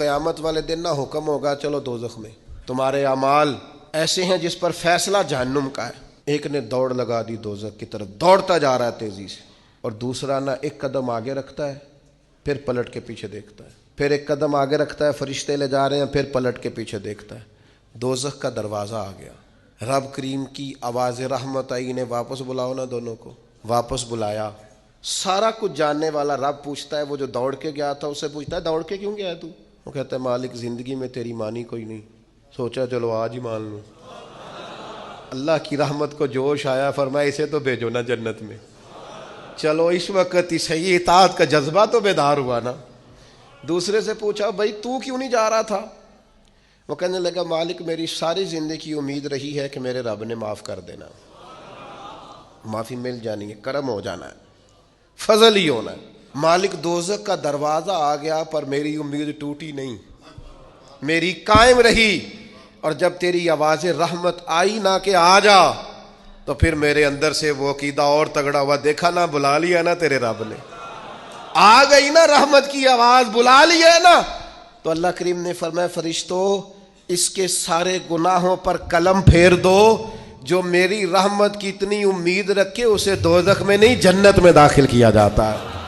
قیامت والے دن نہ حکم ہوگا چلو دوزخ میں، تمہارے اعمال ایسے ہیں جس پر فیصلہ جہنم کا ہے. ایک نے دوڑ لگا دی دوزخ کی طرف، دوڑتا جا رہا ہے تیزی سے، اور دوسرا نہ ایک قدم آگے رکھتا ہے پھر پلٹ کے پیچھے دیکھتا ہے، پھر ایک قدم آگے رکھتا ہے، فرشتے لے جا رہے ہیں، پھر پلٹ کے پیچھے دیکھتا ہے. دوزخ کا دروازہ آ گیا، رب کریم کی آواز رحمت آئی، انہیں واپس بلاؤ نا. دونوں کو واپس بلایا. سارا کچھ جاننے والا رب پوچھتا ہے، وہ جو دوڑ کے گیا تھا اسے پوچھتا ہے دوڑ کے کیوں گیا تو؟ وہ کہتا ہے مالک زندگی میں تیری مانی کوئی نہیں، سوچا چلو آج ہی مان لوں. اللہ کی رحمت کو جوش آیا، فرمایا اسے تو بھیجو نا جنت میں. چلو اس وقت ہی صحیح اطاعت کا جذبہ تو بیدار ہوا نا. دوسرے سے پوچھا بھائی تو کیوں نہیں جا رہا تھا؟ وہ کہنے لگا مالک میری ساری زندگی امید رہی ہے کہ میرے رب نے معاف کر دینا، معافی مل جانی ہے، کرم ہو جانا ہے، فضل ہی ہونا ہے. مالک دوزخ کا دروازہ آ گیا پر میری امید ٹوٹی نہیں، میری قائم رہی. اور جب تیری آواز رحمت آئی نا کہ آ جا، تو پھر میرے اندر سے وہ عقیدہ اور تگڑا ہوا. دیکھا نا بلا لیا نا تیرے رب نے، آ گئی نا رحمت کی آواز، بلا لیا نا. تو اللہ کریم نے فرمایا فرشتوں اس کے سارے گناہوں پر قلم پھیر دو، جو میری رحمت کی اتنی امید رکھے اسے دوزخ میں نہیں جنت میں داخل کیا جاتا ہے.